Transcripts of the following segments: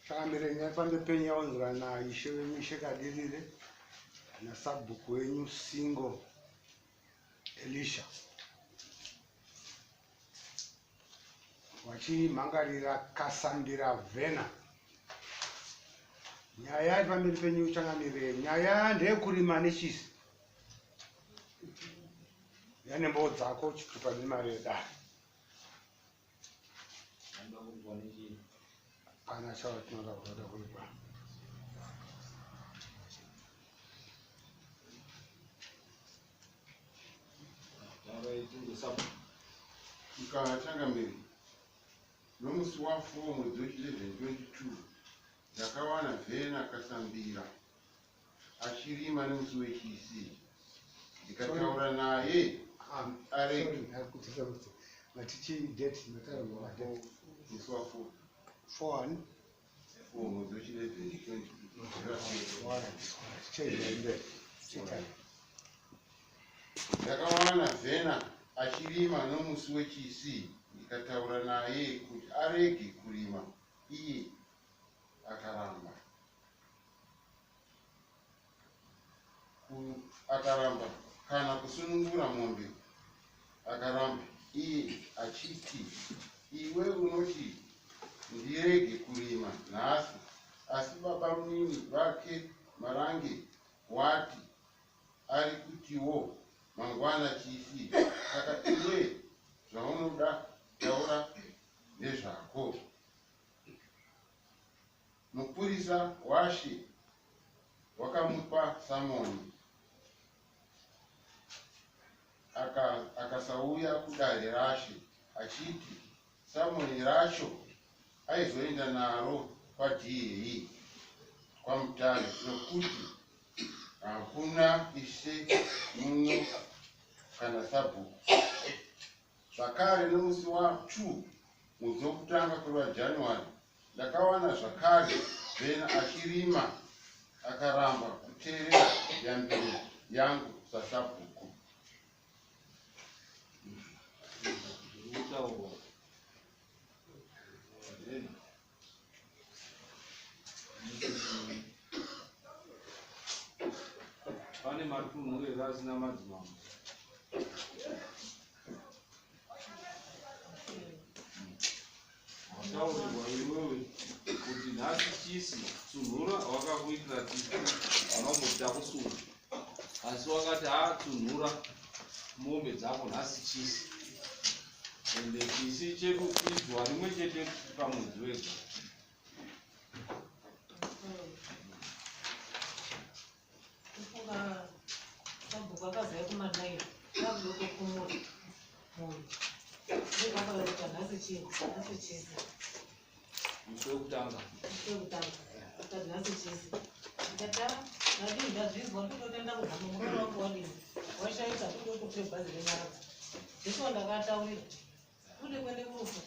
Chamirenya pande penya wanzura na ishe wemishe kadirire na sabhuku wenyu singo Elisha wachimhangarira kasandira vhena. Nyaya pamberi penyu changamirire nyaya ndeyekurima nechisi yane mboo dzako chitupa nemari yedare kana chawa tinoda kuda kuipa changamirire nomusi wa 4 mwedzi we11 22 ndakawana vhena akasambira achirima nemusi wechisi ndikataura naye areki matichi date nataura date musi wa 4 mwedzi we11 ndakawana vhena achirima nomusi wechisi ndikataura naye kuti arege kurima iye akaramba kana kusunungura mombe akaramba iye achiti iwe unoti ndirege kurima nhasi asi baba munini vake marange wati ari kutiwo mangwana chisi saka iwe zvaunoda taura nezvako. Mupurisa washe wakamupa samoni akasauya kudare rashe achiti samoni racho aizoenda naro kwadhiye kwamutare nokuti hakuna ishe muno kana sabhuku. Zvakare nomusi wa 2 mwedzi wokutanga kwewaJanuary ndakawana zvakare vhena achirima akaramba kuteerera yambiro yangu sasabhuku. pane matunhu asina madzimambo taurirwa iwewe kuti nhasi chisi tsunhura wakakuitira titu vanamboita kusunga asi wakati tsunhura mombe dzako nhasi chisi ende chisi chedu idzwa rimwe chete pamwedzi wega. Sabhuku akazaya kumanaira akudoko kumura munhu ndikakaita nhasi chisi musi wekutanga akati nhasi chisi ndikati nadii ndazvizwa ndototenda kuzama mukana wangu wadini washaita tototope bhazi renyaradza ndiko ndakataurira kude kwende kurufu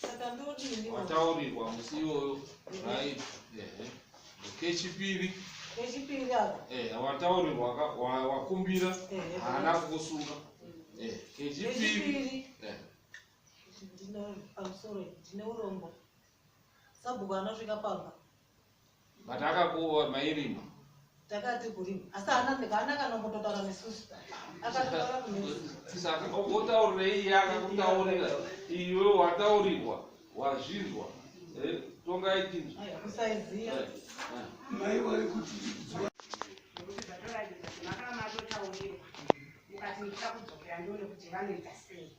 saka ndodini wataurirwa musi iwoyo right kechipiri wataurirwa wakumbira haana kukusunga kechipiri ndine urombo sabhuku anosvika pamba but akakuwa mairima takati kurima asi haana kana mbototaura nesusu akatotaura kunesu saka otaurira iye akakutaurira iwe wataurirwa wazvinzwa tongaitinzwa kusaiziya mai wari kuti mukati ndichakudzokera ndione kuti vanoita sei.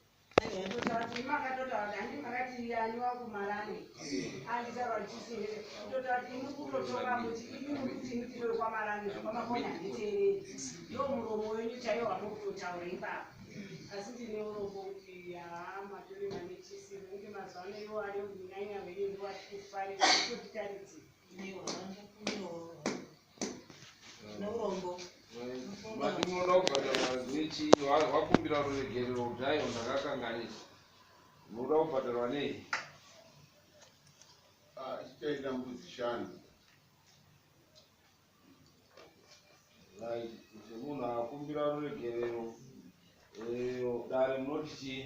Ndototi makatotaura kuti makati yani wangu marani anditaura chisire ndototi mukutotora muti kuti mutiro kwa marani kwaMambo anditeereri ndo muromo wenyu chaiwo wanokutotaura ipapo asi ndine urombo kuti matore mane chisire nge mazuva ano iwo ari kunyanya veri ndo vatikufarira kutitaridzi neurombo matinoda kubhadharwa nechi wakumbira ruregerero kuti aiwa ndakakanganisa unoda kubhadharwa nei chichaita mbudzi 5 right kuti munhu akumbira ruregerero dare munoti chii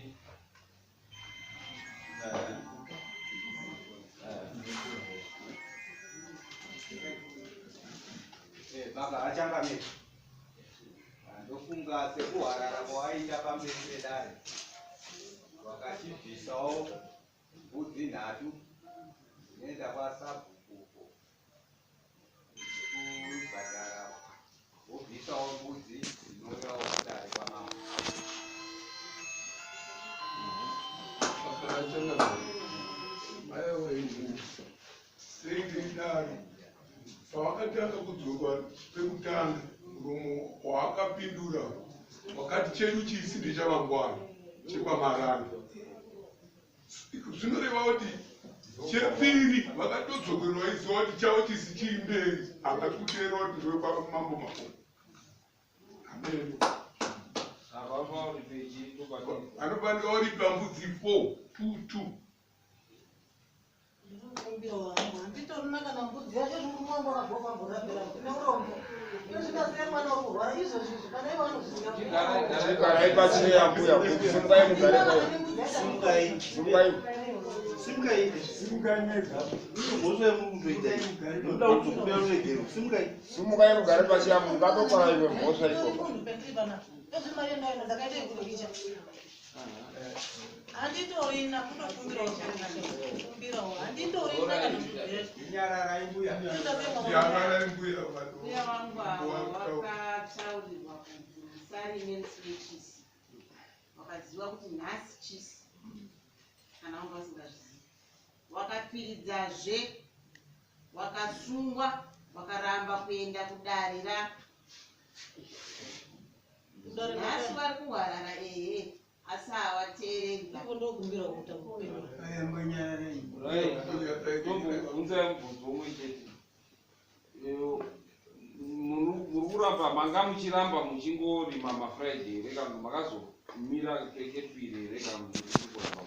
maka achangamira ndofunga sekuharara kwawaita pamberi pedare wakachibvisawo mbudzi 3 dzinoenda kwasabhukuko kubhadhara wobvisawo mbudzi dzinouyawo kudare kwaMambo. Pawakatanga kudzoka pekutanga muromo waakapindura wakati chedu chisi ndechamangwana chekwaMaranda. Zvinoreva kuti chepiri vakatodzokerwa iziva kuti chavo chisi chiri mberi akatikuteera kuti ndowekwaMambo Makoni. Amen. Anofanira uripa mbudzi 4 2 Anditorina kana mbudzi yacho zvikumwamba wakabva kwamborapera neurombo inozvikasiya mwana wokurwara izvozvizvi kana ivo Chigarai pachine yambuya kuti simbai mugare simukai mugare pashi yambu ngatokora iwe mhosva ikoko. Anditorina kunokumbirawo kumbirawo anditorina kana Inyarara imbuya. Yangara imbuya Uya wangu wakataurirwa kuti musarime nechisi. Wakaziva kuti nhasi chisi. Kana wanga usingazvizivi. Wakapiridzazve, wakasungwa, wakaramba kuenda kudare ra. Nhasi vari kuhwarara asi havateereri. ndokumbira kutambupendura Unzai mubvunzo umwe chete. Muri kuramba manga muchiramba muchingorima mafriday here kana makazomira kekepiri here kana muchingoramba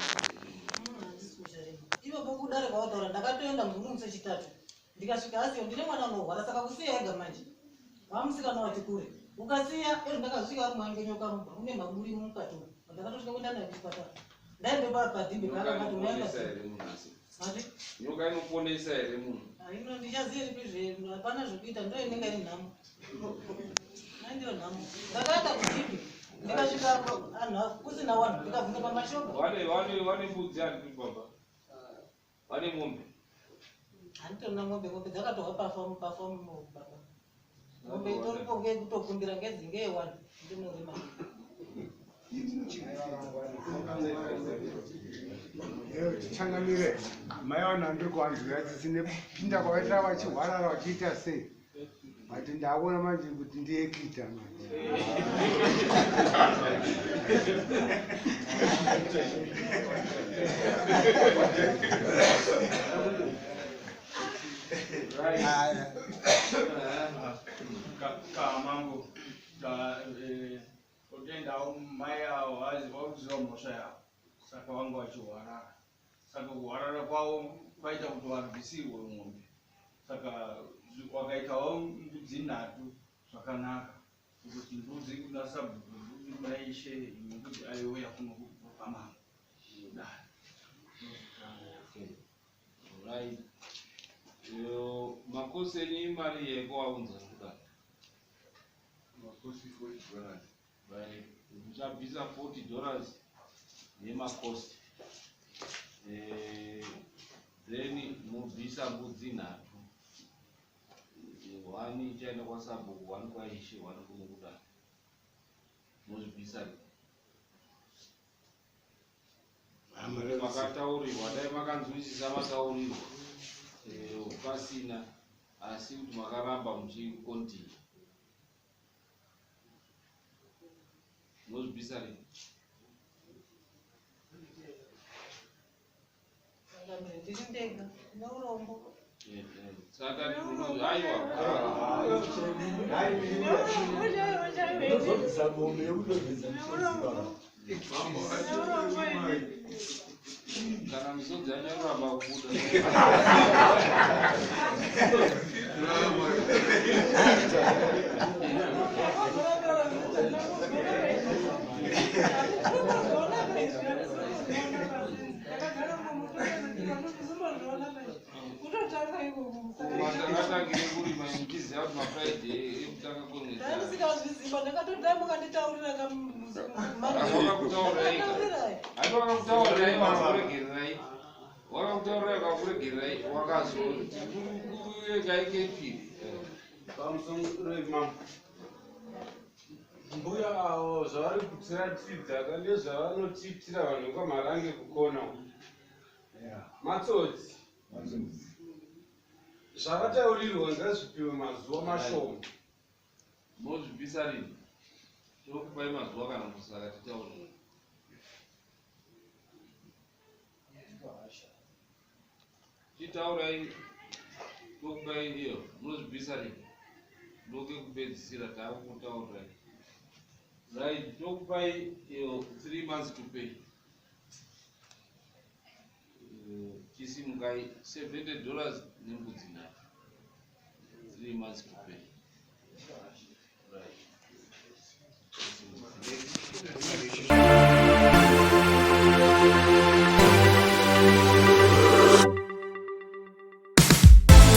ivo kudare kwavataura ndakatoenda mumuse chitatu ndikasvika asiyo ndine mwana unorwara saka kusiya ega manje vamusikana wati kure ukasiya ndakasvika ari mwangenyoka rumba une maburi mukati ndakatosvika kuenda naye kuchipatara ndaimbe padhimbe nyoka inoponesa here munhu? ino ndichaziye ripi hapana zvekuita ndo inenge iri nhamo naindiro nhamo ndakaenda kudhimbe ndikasvika kusina wanhu ndikabvunza pamashopu Vane mbudzi ari baba? Vane mombe? handitorina mombe dzakatohwa pafamu baba mombe itoripo ngekutokumbira ngedzinge 1 ndinorima Tichangamire mai wana ndiri kuvanzwira tisine pinda kwavaita vachihwarara vachiita sei ati ndakuona manje kuti ndiyekita manje kwaMambo utendawo mai avo vakuziva mhosva yavo saka vanga vachihwarara saka kuhwarara kwavo kwaita kuti vabvisirwe mombe saka wakaitawo mbudzi 3 zvakanaka kuti mbudzi kuna sabhuku mbudzi kuna ishe imwe mbudzi aiuya kuno kwaMambo Right. Makosi ni mari yeko waunza kudare. Makosi $40. Right. Uchabvisa $40 yemakosi. Then mubvisa mbudzi 3. 1 ichaenda kwaSabhuku, 1 kwaIshe, 1 kuno kudare. Muzvibvisa makataurirwa dai makanzwisisa mataurirwa pasina asi kuti makaramba muchikontinua mozvibvisa rini ndiri neurombo saka aiwa kana misodzi anyaramba kubuda watangire kurima muchiziva kuti mafriday ekutanga kwemwedzi ndaisingaziziva ndakatodai mukanditaurira wakakutaurirai hati wakakutaurirai wakakuregererai wakakutaurirai wakakuregererai wakazokuregaikepiri pamusoro imamo mbuya avo zvavari kutiratidza ndezvavanotitira vanhu kwamarange kukona matsotsi zvavataurirwa ngazvipiwe mazuva mashoma mozvipisa rini tokupai mazuva kana musaka titaurira titaurai tokupai iyo munozvipisa rini ndoke kupedzisira taakukutaurirai right tokupai iyo 3 months to pay chisimukai $70 nembudzi 3 months to pay